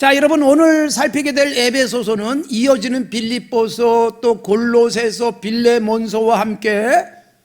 자, 여러분, 오늘 살피게 될 에베소서는 이어지는 빌립보서, 또 골로새서, 빌레몬서와 함께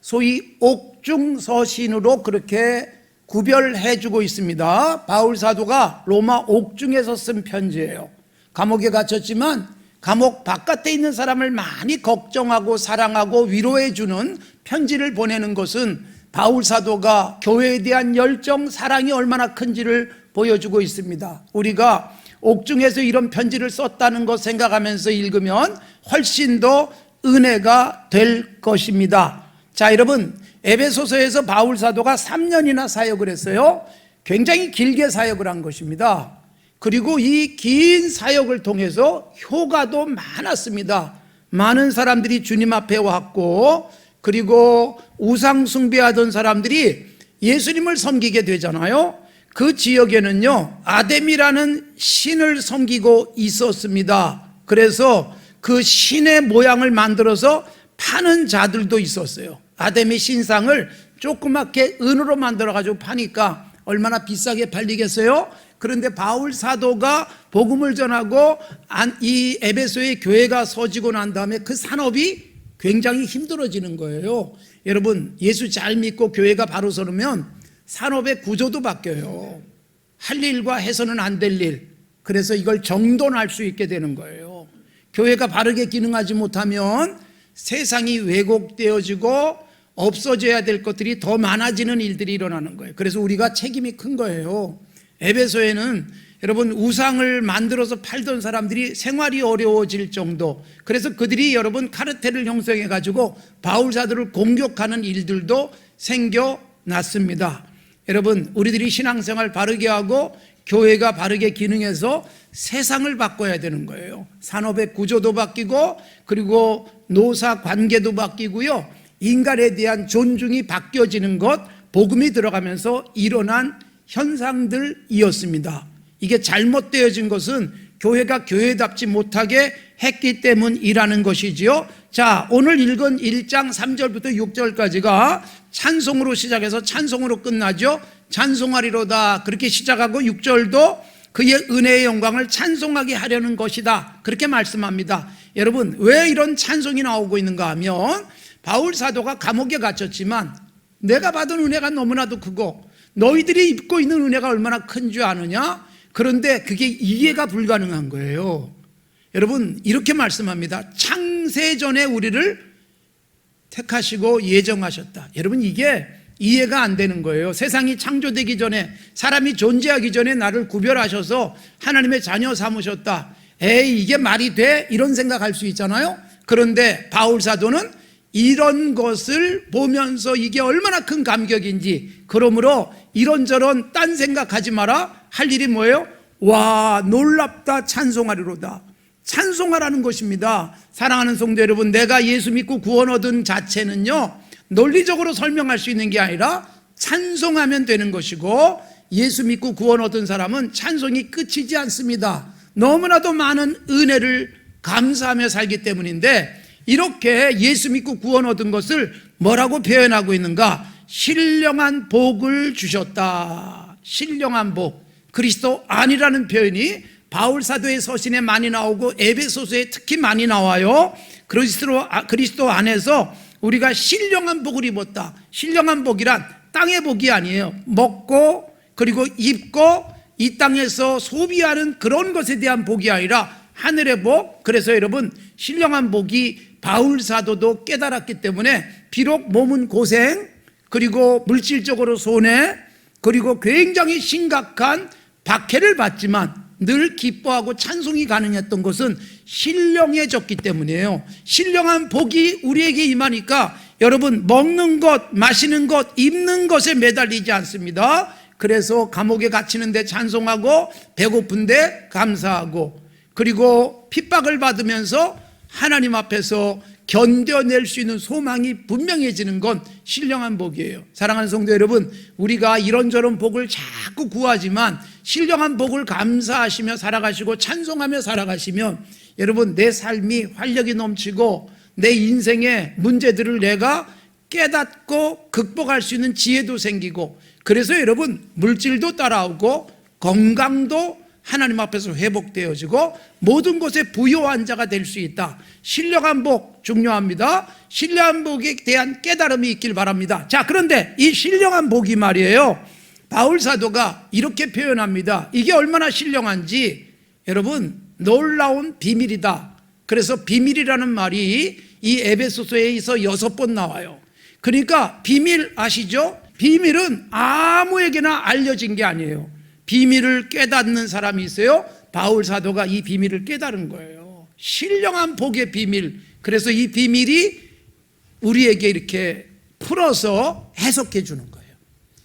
소위 옥중서신으로 그렇게 구별해주고 있습니다. 바울 사도가 로마 옥중에서 쓴 편지예요. 감옥에 갇혔지만 감옥 바깥에 있는 사람을 많이 걱정하고 사랑하고 위로해주는 편지를 보내는 것은 바울 사도가 교회에 대한 열정, 사랑이 얼마나 큰지를 보여주고 있습니다. 우리가 옥중에서 이런 편지를 썼다는 것 생각하면서 읽으면 훨씬 더 은혜가 될 것입니다. 자, 여러분, 에베소서에서 바울 사도가 3년이나 사역을 했어요. 굉장히 길게 사역을 한 것입니다. 그리고 이 긴 사역을 통해서 효과도 많았습니다. 많은 사람들이 주님 앞에 왔고, 그리고 우상 숭배하던 사람들이 예수님을 섬기게 되잖아요. 그 지역에는요, 아뎀이라는 신을 섬기고 있었습니다. 그래서 그 신의 모양을 만들어서 파는 자들도 있었어요. 아뎀의 신상을 조그맣게 은으로 만들어가지고 파니까 얼마나 비싸게 팔리겠어요? 그런데 바울 사도가 복음을 전하고 이 에베소의 교회가 서지고 난 다음에 그 산업이 굉장히 힘들어지는 거예요. 여러분, 예수 잘 믿고 교회가 바로 서면 산업의 구조도 바뀌어요. 할 일과 해서는 안 될 일, 그래서 이걸 정돈할 수 있게 되는 거예요. 교회가 바르게 기능하지 못하면 세상이 왜곡되어지고 없어져야 될 것들이 더 많아지는 일들이 일어나는 거예요. 그래서 우리가 책임이 큰 거예요. 에베소에는 여러분, 우상을 만들어서 팔던 사람들이 생활이 어려워질 정도, 그래서 그들이 여러분 카르텔을 형성해 가지고 바울 사도를 공격하는 일들도 생겨났습니다. 여러분, 우리들이 신앙생활 바르게 하고 교회가 바르게 기능해서 세상을 바꿔야 되는 거예요. 산업의 구조도 바뀌고, 그리고 노사 관계도 바뀌고요, 인간에 대한 존중이 바뀌어지는 것, 복음이 들어가면서 일어난 현상들이었습니다. 이게 잘못되어진 것은 교회가 교회답지 못하게 했기 때문이라는 것이지요. 자, 오늘 읽은 1장 3절부터 6절까지가 찬송으로 시작해서 찬송으로 끝나죠. 찬송하리로다 그렇게 시작하고 6절도 그의 은혜의 영광을 찬송하게 하려는 것이다 그렇게 말씀합니다. 여러분, 왜 이런 찬송이 나오고 있는가 하면 바울 사도가 감옥에 갇혔지만 내가 받은 은혜가 너무나도 크고 너희들이 입고 있는 은혜가 얼마나 큰 줄 아느냐? 그런데 그게 이해가 불가능한 거예요. 여러분, 이렇게 말씀합니다. 창세전에 우리를 택하시고 예정하셨다. 여러분, 이게 이해가 안 되는 거예요. 세상이 창조되기 전에, 사람이 존재하기 전에 나를 구별하셔서 하나님의 자녀 삼으셨다. 에이, 이게 말이 돼? 이런 생각할 수 있잖아요. 그런데 바울 사도는 이런 것을 보면서 이게 얼마나 큰 감격인지, 그러므로 이런저런 딴 생각하지 마라. 할 일이 뭐예요? 와, 놀랍다, 찬송하리로다. 찬송하라는 것입니다. 사랑하는 성도 여러분, 내가 예수 믿고 구원 얻은 자체는요, 논리적으로 설명할 수 있는 게 아니라 찬송하면 되는 것이고, 예수 믿고 구원 얻은 사람은 찬송이 끝이지 않습니다. 너무나도 많은 은혜를 감사하며 살기 때문인데, 이렇게 예수 믿고 구원 얻은 것을 뭐라고 표현하고 있는가? 신령한 복을 주셨다. 신령한 복. 그리스도 안이라는 표현이 바울 사도의 서신에 많이 나오고 에베소서에 특히 많이 나와요. 그리스도 안에서 우리가 신령한 복을 입었다. 신령한 복이란 땅의 복이 아니에요. 먹고 그리고 입고 이 땅에서 소비하는 그런 것에 대한 복이 아니라 하늘의 복. 그래서 여러분, 신령한 복이 바울 사도도 깨달았기 때문에 비록 몸은 고생, 그리고 물질적으로 손해, 그리고 굉장히 심각한 박해를 받지만 늘 기뻐하고 찬송이 가능했던 것은 신령해졌기 때문이에요. 신령한 복이 우리에게 임하니까 여러분, 먹는 것, 마시는 것, 입는 것에 매달리지 않습니다. 그래서 감옥에 갇히는데 찬송하고, 배고픈데 감사하고, 그리고 핍박을 받으면서 하나님 앞에서 견뎌낼 수 있는 소망이 분명해지는 건 신령한 복이에요. 사랑하는 성도 여러분, 우리가 이런저런 복을 자꾸 구하지만 신령한 복을 감사하시며 살아가시고 찬송하며 살아가시면 여러분, 내 삶이 활력이 넘치고 내 인생의 문제들을 내가 깨닫고 극복할 수 있는 지혜도 생기고, 그래서 여러분, 물질도 따라오고 건강도 하나님 앞에서 회복되어지고 모든 것에 부요한 자가 될 수 있다. 신령한 복 중요합니다. 신령한 복에 대한 깨달음이 있길 바랍니다. 자, 그런데 이 신령한 복이 말이에요, 바울 사도가 이렇게 표현합니다. 이게 얼마나 신령한지 여러분, 놀라운 비밀이다. 그래서 비밀이라는 말이 이 에베소서에서 6번 나와요. 그러니까 비밀 아시죠? 비밀은 아무에게나 알려진 게 아니에요. 비밀을 깨닫는 사람이 있어요. 바울 사도가 이 비밀을 깨달은 거예요. 신령한 복의 비밀. 그래서 이 비밀이 우리에게 이렇게 풀어서 해석해 주는 거예요.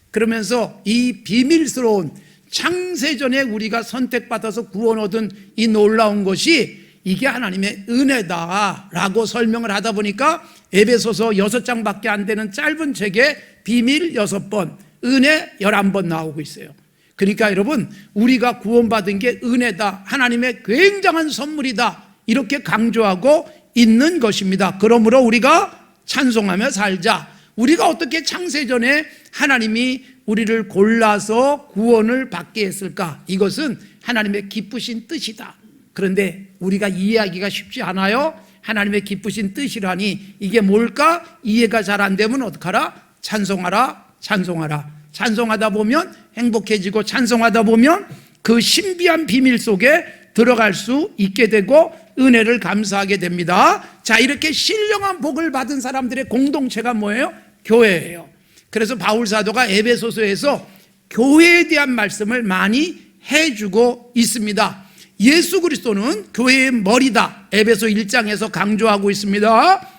그러면서 이 비밀스러운 창세전에 우리가 선택받아서 구원 얻은 이 놀라운 것이 이게 하나님의 은혜다라고 설명을 하다 보니까 에베소서 6장밖에 안 되는 짧은 책에 비밀 6번, 은혜 11번 나오고 있어요. 그러니까 여러분, 우리가 구원받은 게 은혜다, 하나님의 굉장한 선물이다, 이렇게 강조하고 있는 것입니다. 그러므로 우리가 찬송하며 살자. 우리가 어떻게 창세전에 하나님이 우리를 골라서 구원을 받게 했을까? 이것은 하나님의 기쁘신 뜻이다. 그런데 우리가 이해하기가 쉽지 않아요. 하나님의 기쁘신 뜻이라니 이게 뭘까? 이해가 잘 안 되면 어떡하라? 찬송하라, 찬송하라. 찬송하다 보면 행복해지고, 찬송하다 보면 그 신비한 비밀 속에 들어갈 수 있게 되고 은혜를 감사하게 됩니다. 자, 이렇게 신령한 복을 받은 사람들의 공동체가 뭐예요? 교회예요. 그래서 바울 사도가 에베소서에서 교회에 대한 말씀을 많이 해주고 있습니다. 예수 그리스도는 교회의 머리다. 에베소 1장에서 강조하고 있습니다.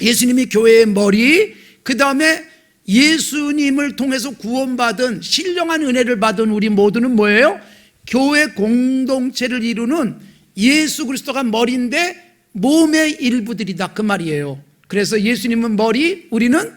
예수님이 교회의 머리, 그 다음에 예수님을 통해서 구원받은 신령한 은혜를 받은 우리 모두는 뭐예요? 교회 공동체를 이루는 예수 그리스도가 머리인데 몸의 일부들이다, 그 말이에요. 그래서 예수님은 머리, 우리는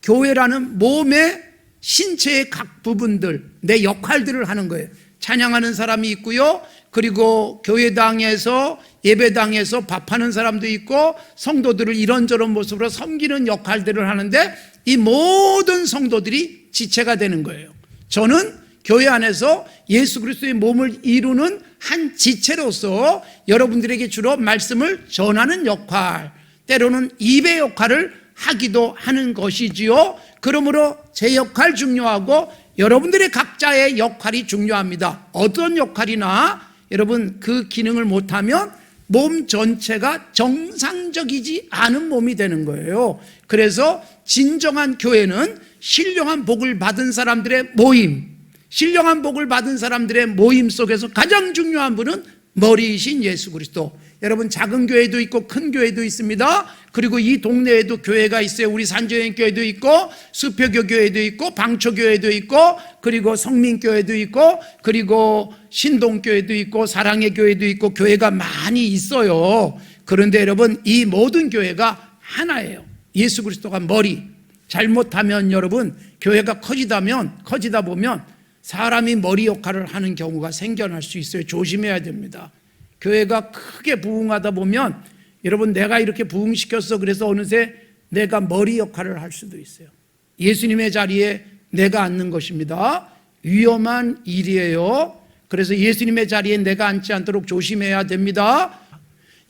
교회라는 몸의 신체의 각 부분들, 내 역할들을 하는 거예요. 찬양하는 사람이 있고요, 그리고 교회당에서 예배당에서 밥하는 사람도 있고, 성도들을 이런저런 모습으로 섬기는 역할들을 하는데 이 모든 성도들이 지체가 되는 거예요. 저는 교회 안에서 예수 그리스도의 몸을 이루는 한 지체로서 여러분들에게 주로 말씀을 전하는 역할, 때로는 입의 역할을 하기도 하는 것이지요. 그러므로 제 역할 중요하고 여러분들의 각자의 역할이 중요합니다. 어떤 역할이나 여러분 그 기능을 못하면 몸 전체가 정상적이지 않은 몸이 되는 거예요. 그래서 진정한 교회는 신령한 복을 받은 사람들의 모임, 신령한 복을 받은 사람들의 모임 속에서 가장 중요한 분은 머리이신 예수 그리스도. 여러분, 작은 교회도 있고 큰 교회도 있습니다. 그리고 이 동네에도 교회가 있어요. 우리 산조연교회도 있고 수표교 교회도 있고 방초교회도 있고 그리고 성민교회도 있고 그리고 신동교회도 있고 사랑의 교회도 있고 교회가 많이 있어요. 그런데 여러분, 이 모든 교회가 하나예요. 예수 그리스도가 머리. 잘못하면 여러분, 교회가 커지다 보면 사람이 머리 역할을 하는 경우가 생겨날 수 있어요. 조심해야 됩니다. 교회가 크게 부흥하다 보면 여러분, 내가 이렇게 부흥시켰어, 그래서 어느새 내가 머리 역할을 할 수도 있어요. 예수님의 자리에 내가 앉는 것입니다. 위험한 일이에요. 그래서 예수님의 자리에 내가 앉지 않도록 조심해야 됩니다.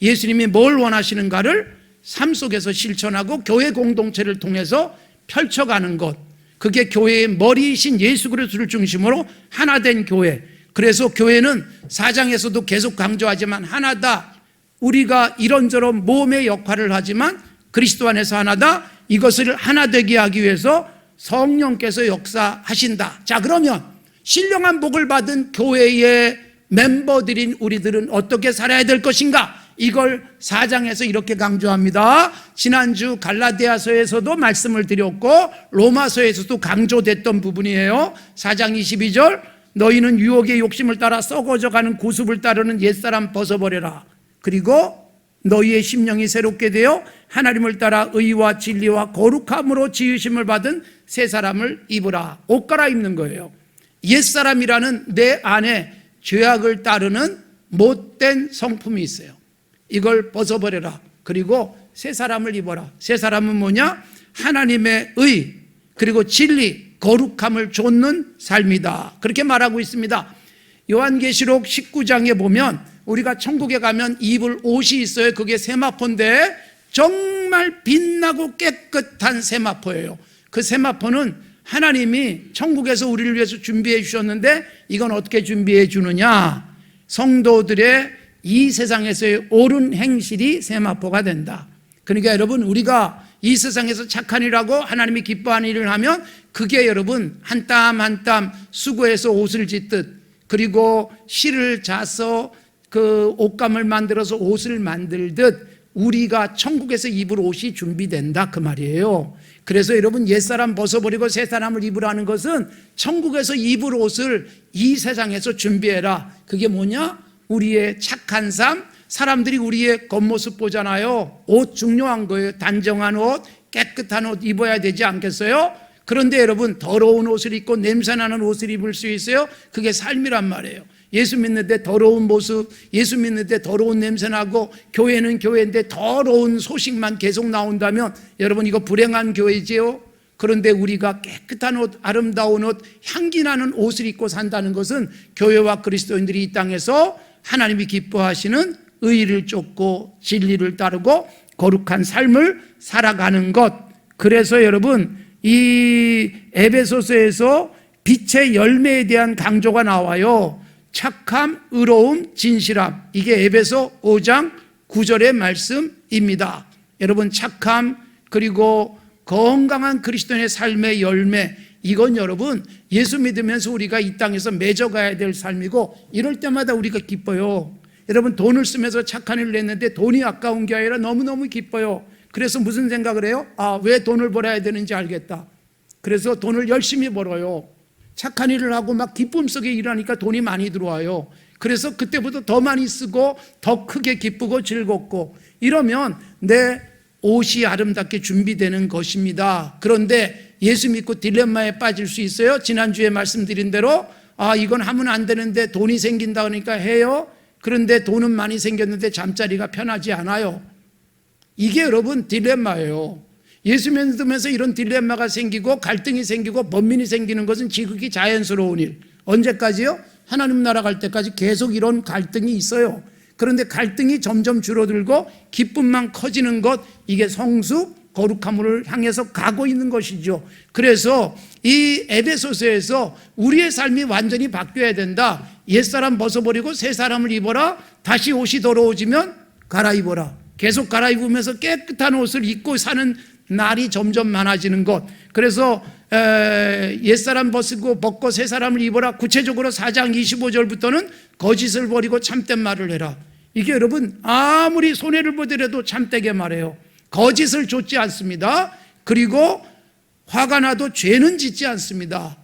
예수님이 뭘 원하시는가를 삶 속에서 실천하고 교회 공동체를 통해서 펼쳐가는 것, 그게 교회의 머리이신 예수 그리스도를 중심으로 하나 된 교회. 그래서 교회는 4장에서도 계속 강조하지만 하나다. 우리가 이런저런 몸의 역할을 하지만 그리스도 안에서 하나다. 이것을 하나 되게 하기 위해서 성령께서 역사하신다. 자, 그러면 신령한 복을 받은 교회의 멤버들인 우리들은 어떻게 살아야 될 것인가? 이걸 4장에서 이렇게 강조합니다. 지난주 갈라디아서에서도 말씀을 드렸고 로마서에서도 강조됐던 부분이에요. 4장 22절, 너희는 유혹의 욕심을 따라 썩어져가는 구습을 따르는 옛사람 벗어버려라. 그리고 너희의 심령이 새롭게 되어 하나님을 따라 의와 진리와 거룩함으로 지으심을 받은 새 사람을 입으라. 옷 갈아입는 거예요. 옛사람이라는 내 안에 죄악을 따르는 못된 성품이 있어요. 이걸 벗어버려라. 그리고 새 사람을 입어라. 새 사람은 뭐냐? 하나님의 의, 그리고 진리, 거룩함을 좇는 삶이다. 그렇게 말하고 있습니다. 요한계시록 19장에 보면 우리가 천국에 가면 입을 옷이 있어요. 그게 세마포인데 정말 빛나고 깨끗한 세마포예요. 그 세마포는 하나님이 천국에서 우리를 위해서 준비해 주셨는데 이건 어떻게 준비해 주느냐? 성도들의 이 세상에서의 옳은 행실이 세마포가 된다. 그러니까 여러분, 우리가 이 세상에서 착한 일하고 하나님이 기뻐하는 일을 하면 그게 여러분 한 땀 한 땀 수고해서 옷을 짓듯, 그리고 실을 짜서 그 옷감을 만들어서 옷을 만들듯 우리가 천국에서 입을 옷이 준비된다 그 말이에요. 그래서 여러분, 옛사람 벗어버리고 새사람을 입으라는 것은 천국에서 입을 옷을 이 세상에서 준비해라. 그게 뭐냐? 우리의 착한 삶, 사람들이 우리의 겉모습 보잖아요. 옷 중요한 거예요. 단정한 옷, 깨끗한 옷 입어야 되지 않겠어요? 그런데 여러분, 더러운 옷을 입고 냄새나는 옷을 입을 수 있어요? 그게 삶이란 말이에요. 예수 믿는데 더러운 모습, 예수 믿는데 더러운 냄새나고, 교회는 교회인데 더러운 소식만 계속 나온다면 여러분, 이거 불행한 교회지요? 그런데 우리가 깨끗한 옷, 아름다운 옷, 향기 나는 옷을 입고 산다는 것은 교회와 그리스도인들이 이 땅에서 하나님이 기뻐하시는 의를 쫓고 진리를 따르고 거룩한 삶을 살아가는 것. 그래서 여러분, 이 에베소서에서 빛의 열매에 대한 강조가 나와요. 착함, 의로움, 진실함. 이게 에베소 5장 9절의 말씀입니다. 여러분, 착함, 그리고 건강한 그리스도인의 삶의 열매, 이건 여러분 예수 믿으면서 우리가 이 땅에서 맺어가야 될 삶이고, 이럴 때마다 우리가 기뻐요. 여러분, 돈을 쓰면서 착한 일을 했는데 돈이 아까운 게 아니라 너무너무 기뻐요. 그래서 무슨 생각을 해요? 왜 돈을 벌어야 되는지 알겠다. 그래서 돈을 열심히 벌어요. 착한 일을 하고 막 기쁨 속에 일하니까 돈이 많이 들어와요. 그래서 그때부터 더 많이 쓰고 더 크게 기쁘고 즐겁고, 이러면 내 옷이 아름답게 준비되는 것입니다. 그런데 예수 믿고 딜레마에 빠질 수 있어요. 지난주에 말씀드린 대로 이건 하면 안 되는데 돈이 생긴다 그러니까 해요. 그런데 돈은 많이 생겼는데 잠자리가 편하지 않아요. 이게 여러분 딜레마예요. 예수 믿으면서 이런 딜레마가 생기고 갈등이 생기고 번민이 생기는 것은 지극히 자연스러운 일. 언제까지요? 하나님 나라 갈 때까지 계속 이런 갈등이 있어요. 그런데 갈등이 점점 줄어들고 기쁨만 커지는 것, 이게 성숙, 거룩함을 향해서 가고 있는 것이죠. 그래서 이 에베소서에서 우리의 삶이 완전히 바뀌어야 된다. 옛사람 벗어버리고 새사람을 입어라. 다시 옷이 더러워지면 갈아입어라. 계속 갈아입으면서 깨끗한 옷을 입고 사는 날이 점점 많아지는 것. 그래서 옛사람 벗고 새사람을 입어라. 구체적으로 4장 25절부터는 거짓을 버리고 참된 말을 해라. 이게 여러분 아무리 손해를 보더라도 참되게 말해요. 거짓을 좇지 않습니다. 그리고 화가 나도 죄는 짓지 않습니다.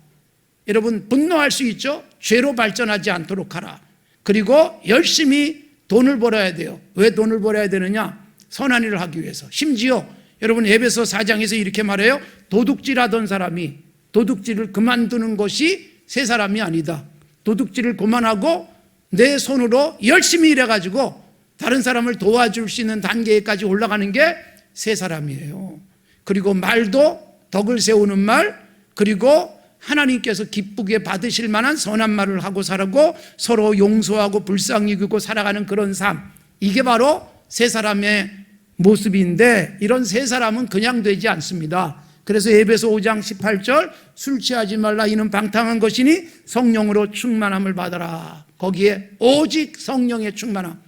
여러분, 분노할 수 있죠? 죄로 발전하지 않도록 하라. 그리고 열심히 돈을 벌어야 돼요. 왜 돈을 벌어야 되느냐? 선한 일을 하기 위해서. 심지어 여러분, 에베소 4장에서 이렇게 말해요. 도둑질하던 사람이 도둑질을 그만두는 것이 새 사람이 아니다. 도둑질을 그만하고 내 손으로 열심히 일해가지고 다른 사람을 도와줄 수 있는 단계까지 올라가는 게 새 사람이에요. 그리고 말도 덕을 세우는 말, 그리고 하나님께서 기쁘게 받으실 만한 선한 말을 하고 살고 서로 용서하고 불쌍히 여기고 살아가는 그런 삶, 이게 바로 새 사람의 모습인데, 이런 새 사람은 그냥 되지 않습니다. 그래서 에베소 5장 18절, 술 취하지 말라. 이는 방탕한 것이니 성령으로 충만함을 받아라. 거기에 오직 성령의 충만함.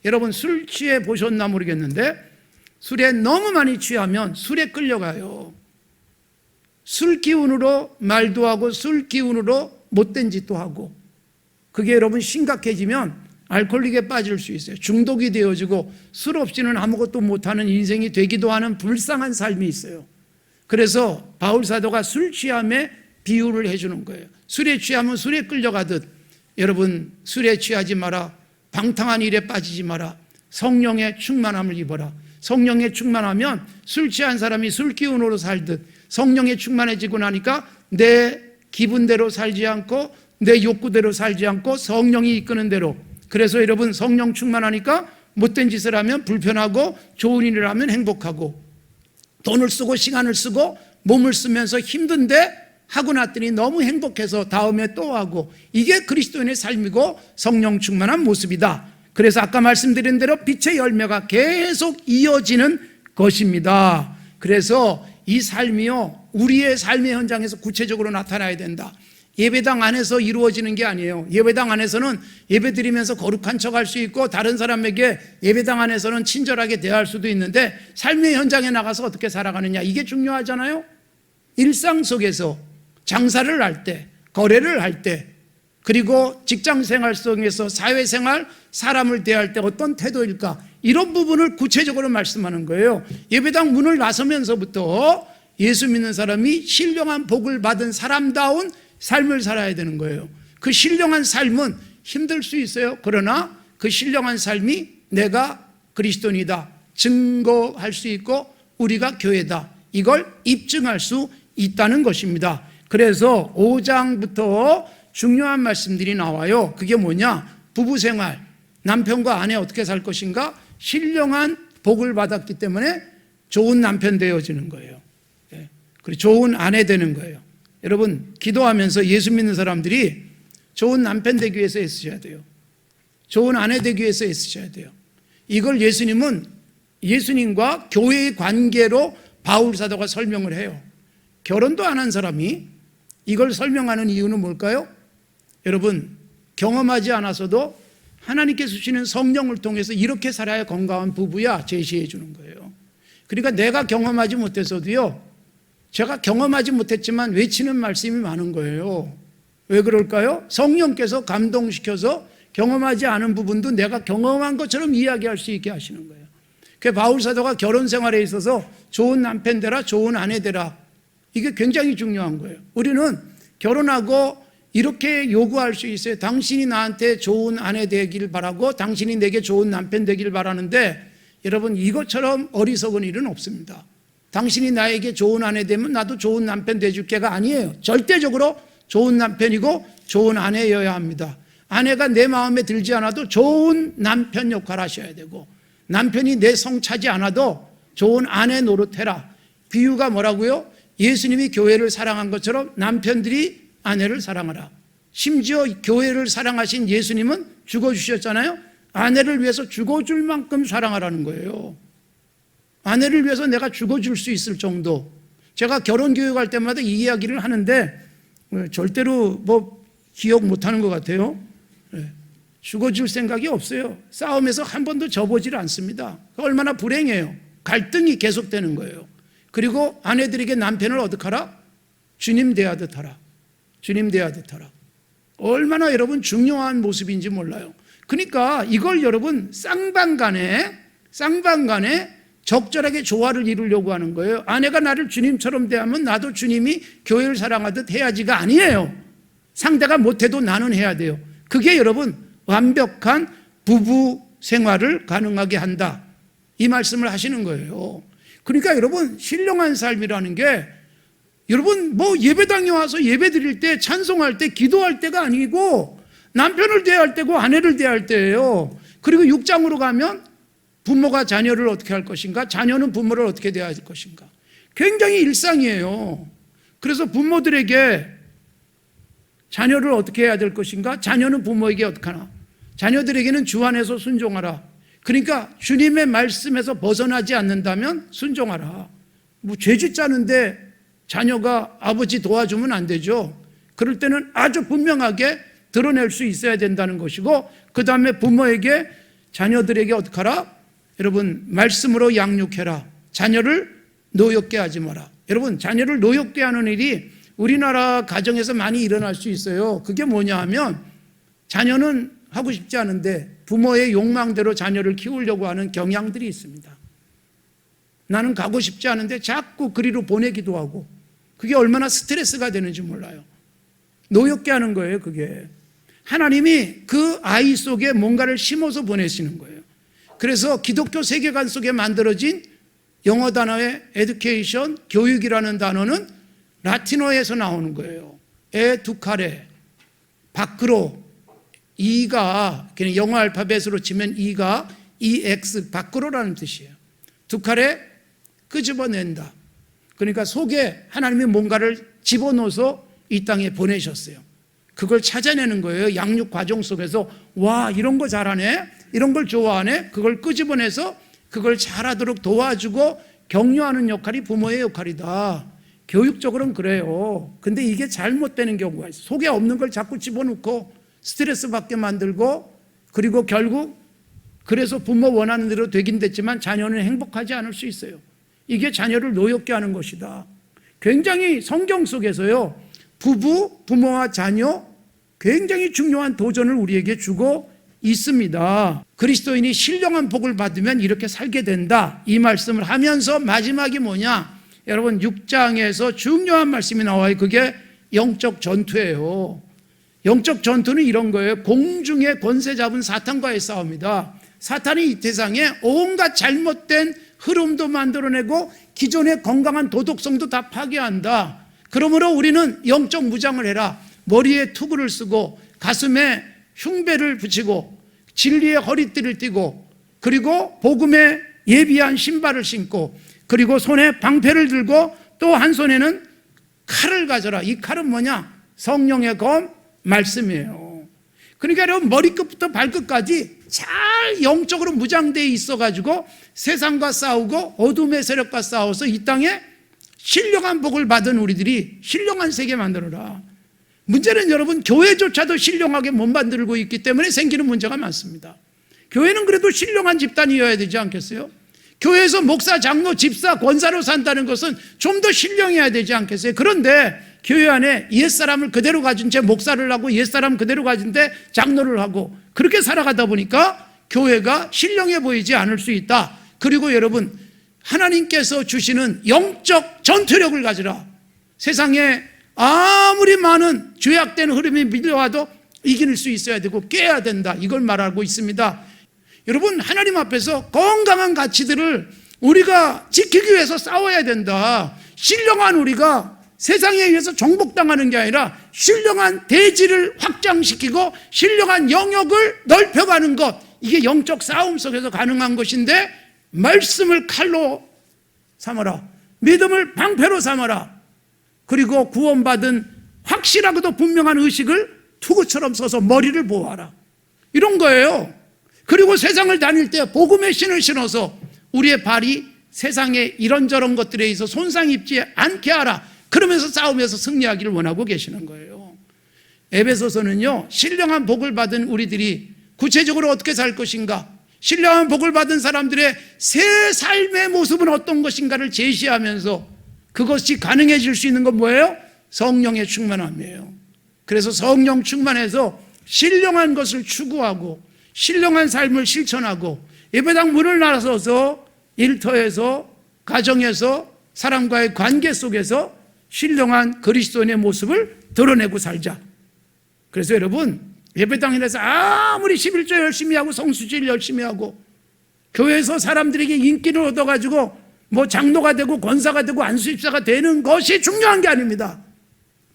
여러분, 술 취해 보셨나 모르겠는데 술에 너무 많이 취하면 술에 끌려가요. 술 기운으로 말도 하고 술 기운으로 못된 짓도 하고, 그게 여러분 심각해지면 알코올릭에 빠질 수 있어요. 중독이 되어지고 술 없이는 아무것도 못하는 인생이 되기도 하는 불쌍한 삶이 있어요. 그래서 바울 사도가 술 취함에 비유를 해주는 거예요. 술에 취하면 술에 끌려가듯 여러분, 술에 취하지 마라. 방탕한 일에 빠지지 마라. 성령의 충만함을 입어라. 성령에 충만하면 술 취한 사람이 술 기운으로 살듯 성령에 충만해지고 나니까 내 기분대로 살지 않고 내 욕구대로 살지 않고 성령이 이끄는 대로. 그래서 여러분, 성령 충만하니까 못된 짓을 하면 불편하고 좋은 일을 하면 행복하고, 돈을 쓰고 시간을 쓰고 몸을 쓰면서 힘든데 하고 났더니 너무 행복해서 다음에 또 하고, 이게 그리스도인의 삶이고 성령 충만한 모습이다. 그래서 아까 말씀드린 대로 빛의 열매가 계속 이어지는 것입니다. 그래서 이 삶이요, 우리의 삶의 현장에서 구체적으로 나타나야 된다. 예배당 안에서 이루어지는 게 아니에요. 예배당 안에서는 예배 드리면서 거룩한 척 할 수 있고, 다른 사람에게 예배당 안에서는 친절하게 대할 수도 있는데, 삶의 현장에 나가서 어떻게 살아가느냐, 이게 중요하잖아요. 일상 속에서 장사를 할 때, 거래를 할 때, 그리고 직장생활 속에서 사회생활, 사람을 대할 때 어떤 태도일까, 이런 부분을 구체적으로 말씀하는 거예요. 예배당 문을 나서면서부터 예수 믿는 사람이 신령한 복을 받은 사람다운 삶을 살아야 되는 거예요. 그 신령한 삶은 힘들 수 있어요. 그러나 그 신령한 삶이 내가 그리스도인이다 증거할 수 있고, 우리가 교회다, 이걸 입증할 수 있다는 것입니다. 그래서 5장부터 중요한 말씀들이 나와요. 그게 뭐냐? 부부생활, 남편과 아내 어떻게 살 것인가? 신령한 복을 받았기 때문에 좋은 남편 되어지는 거예요. 그리고 좋은 아내 되는 거예요. 여러분, 기도하면서 예수 믿는 사람들이 좋은 남편 되기 위해서 애쓰셔야 돼요. 좋은 아내 되기 위해서 애쓰셔야 돼요. 이걸 예수님과 교회의 관계로 바울 사도가 설명을 해요. 결혼도 안 한 사람이 이걸 설명하는 이유는 뭘까요? 여러분, 경험하지 않아서도 하나님께서 주시는 성령을 통해서 이렇게 살아야 건강한 부부야 제시해 주는 거예요. 그러니까 내가 경험하지 못해서도요, 제가 경험하지 못했지만 외치는 말씀이 많은 거예요. 왜 그럴까요? 성령께서 감동시켜서 경험하지 않은 부분도 내가 경험한 것처럼 이야기할 수 있게 하시는 거예요. 그 바울 사도가 결혼 생활에 있어서 좋은 남편 되라, 좋은 아내 되라, 이게 굉장히 중요한 거예요. 우리는 결혼하고 이렇게 요구할 수 있어요. 당신이 나한테 좋은 아내 되길 바라고, 당신이 내게 좋은 남편 되길 바라는데, 여러분, 이것처럼 어리석은 일은 없습니다. 당신이 나에게 좋은 아내 되면 나도 좋은 남편 돼줄게가 아니에요. 절대적으로 좋은 남편이고 좋은 아내여야 합니다. 아내가 내 마음에 들지 않아도 좋은 남편 역할 하셔야 되고, 남편이 내 성 차지 않아도 좋은 아내 노릇해라. 비유가 뭐라고요? 예수님이 교회를 사랑한 것처럼 남편들이 아내를 사랑하라. 심지어 교회를 사랑하신 예수님은 죽어주셨잖아요. 아내를 위해서 죽어줄 만큼 사랑하라는 거예요. 아내를 위해서 내가 죽어줄 수 있을 정도. 제가 결혼교육할 때마다 이 이야기를 하는데 절대로 기억 못하는 것 같아요. 죽어줄 생각이 없어요. 싸움에서 한 번도 져보질 않습니다. 얼마나 불행해요. 갈등이 계속되는 거예요. 그리고 아내들에게 남편을 어떻게 하라? 주님 대하듯 하라. 주님 대하듯 하라. 얼마나 여러분 중요한 모습인지 몰라요. 그러니까 이걸 여러분 쌍방간에 적절하게 조화를 이루려고 하는 거예요. 아내가 나를 주님처럼 대하면 나도 주님이 교회를 사랑하듯 해야지가 아니에요. 상대가 못해도 나는 해야 돼요. 그게 여러분 완벽한 부부 생활을 가능하게 한다, 이 말씀을 하시는 거예요. 그러니까 여러분, 신령한 삶이라는 게 여러분 예배당에 와서 예배 드릴 때, 찬송할 때, 기도할 때가 아니고 남편을 대할 때고 아내를 대할 때예요. 그리고 6장으로 가면 부모가 자녀를 어떻게 할 것인가, 자녀는 부모를 어떻게 대할 것인가, 굉장히 일상이에요. 그래서 부모들에게 자녀를 어떻게 해야 될 것인가, 자녀는 부모에게 어떻게 하나, 자녀들에게는 주 안에서 순종하라. 그러니까 주님의 말씀에서 벗어나지 않는다면 순종하라. 죄 짓자는데 자녀가 아버지 도와주면 안 되죠. 그럴 때는 아주 분명하게 드러낼 수 있어야 된다는 것이고, 그 다음에 부모에게, 자녀들에게 어떻게 하라? 여러분, 말씀으로 양육해라. 자녀를 노엽게 하지 마라. 여러분, 자녀를 노엽게 하는 일이 우리나라 가정에서 많이 일어날 수 있어요. 그게 뭐냐 하면, 자녀는 하고 싶지 않은데 부모의 욕망대로 자녀를 키우려고 하는 경향들이 있습니다. 나는 가고 싶지 않은데 자꾸 그리로 보내기도 하고, 그게 얼마나 스트레스가 되는지 몰라요. 노엽게 하는 거예요. 그게 하나님이 그 아이 속에 뭔가를 심어서 보내시는 거예요. 그래서 기독교 세계관 속에 만들어진 영어 단어의 education, 교육이라는 단어는 라틴어에서 나오는 거예요. 에두카레, 밖으로, 이가 그냥 영어 알파벳으로 치면 이가 EX, 밖으로라는 뜻이에요. 두카레, 끄집어낸다. 그러니까 속에 하나님이 뭔가를 집어넣어서 이 땅에 보내셨어요. 그걸 찾아내는 거예요. 양육 과정 속에서 와, 이런 거 잘하네, 이런 걸 좋아하네, 그걸 끄집어내서 그걸 잘하도록 도와주고 격려하는 역할이 부모의 역할이다. 교육적으로는 그래요. 근데 이게 잘못되는 경우가 있어요. 속에 없는 걸 자꾸 집어넣고 스트레스 받게 만들고, 그리고 결국 그래서 부모 원하는 대로 되긴 됐지만 자녀는 행복하지 않을 수 있어요. 이게 자녀를 노엽게 하는 것이다. 굉장히 성경 속에서요, 부모와 자녀 굉장히 중요한 도전을 우리에게 주고 있습니다. 그리스도인이 신령한 복을 받으면 이렇게 살게 된다, 이 말씀을 하면서 마지막이 뭐냐? 여러분 6장에서 중요한 말씀이 나와요. 그게 영적 전투예요. 영적 전투는 이런 거예요. 공중의 권세 잡은 사탄과의 싸움이다. 사탄이 이 세상에 온갖 잘못된 흐름도 만들어내고 기존의 건강한 도덕성도 다 파괴한다. 그러므로 우리는 영적 무장을 해라. 머리에 투구를 쓰고 가슴에 흉배를 붙이고 진리의 허리띠를 띠고, 그리고 복음에 예비한 신발을 신고, 그리고 손에 방패를 들고 또 한 손에는 칼을 가져라. 이 칼은 뭐냐? 성령의 검, 말씀이에요. 그러니까 여러분 머리끝부터 발끝까지 잘 영적으로 무장되어 있어가지고 세상과 싸우고 어둠의 세력과 싸워서 이 땅에 신령한 복을 받은 우리들이 신령한 세계 만들어라. 문제는 여러분 교회조차도 신령하게 못 만들고 있기 때문에 생기는 문제가 많습니다. 교회는 그래도 신령한 집단이어야 되지 않겠어요? 교회에서 목사, 장로, 집사, 권사로 산다는 것은 좀 더 신령해야 되지 않겠어요? 그런데 교회 안에 옛사람을 그대로 가진 채 목사를 하고 옛사람 그대로 가진 채 장로를 하고 그렇게 살아가다 보니까 교회가 신령해 보이지 않을 수 있다. 그리고 여러분, 하나님께서 주시는 영적 전투력을 가지라. 세상에 아무리 많은 죄악된 흐름이 밀려와도 이길 수 있어야 되고 깨야 된다. 이걸 말하고 있습니다. 여러분, 하나님 앞에서 건강한 가치들을 우리가 지키기 위해서 싸워야 된다. 신령한 우리가 세상에 의해서 정복당하는 게 아니라 신령한 대지를 확장시키고 신령한 영역을 넓혀가는 것, 이게 영적 싸움 속에서 가능한 것인데, 말씀을 칼로 삼아라, 믿음을 방패로 삼아라, 그리고 구원받은 확실하고도 분명한 의식을 투구처럼 써서 머리를 보호하라, 이런 거예요. 그리고 세상을 다닐 때 복음의 신을 신어서 우리의 발이 세상에 이런저런 것들에 의해서 손상 입지 않게 하라. 그러면서 싸우면서 승리하기를 원하고 계시는 거예요. 에베소서는요, 신령한 복을 받은 우리들이 구체적으로 어떻게 살 것인가, 신령한 복을 받은 사람들의 새 삶의 모습은 어떤 것인가를 제시하면서 그것이 가능해질 수 있는 건 뭐예요? 성령의 충만함이에요. 그래서 성령 충만해서 신령한 것을 추구하고 신령한 삶을 실천하고 예배당 문을 나서서 일터에서, 가정에서, 사람과의 관계 속에서 신령한 그리스도인의 모습을 드러내고 살자. 그래서 여러분, 예배당에서 아무리 11조 열심히 하고 성수질 열심히 하고 교회에서 사람들에게 인기를 얻어가지고 뭐 장로가 되고 권사가 되고 안수집사가 되는 것이 중요한 게 아닙니다.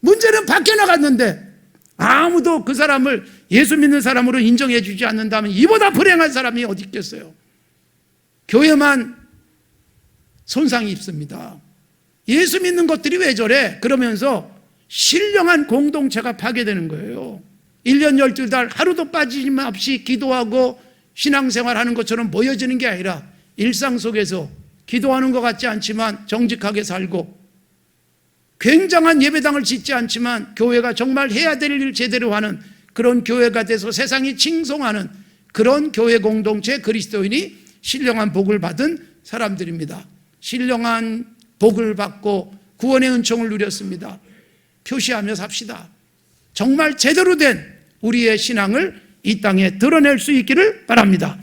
문제는 밖에 나갔는데 아무도 그 사람을 예수 믿는 사람으로 인정해 주지 않는다면 이보다 불행한 사람이 어디 있겠어요? 교회만 손상이 입습니다. 예수 믿는 것들이 왜 저래? 그러면서 신령한 공동체가 파괴되는 거예요. 1년 12달 하루도 빠지지 없이 기도하고 신앙생활하는 것처럼 보여지는 게 아니라 일상 속에서 기도하는 것 같지 않지만 정직하게 살고, 굉장한 예배당을 짓지 않지만 교회가 정말 해야 될 일 제대로 하는 그런 교회가 돼서 세상이 칭송하는 그런 교회 공동체 그리스도인이 신령한 복을 받은 사람들입니다. 신령한 복을 받고 구원의 은총을 누렸습니다. 표시하며 삽시다. 정말 제대로 된 우리의 신앙을 이 땅에 드러낼 수 있기를 바랍니다.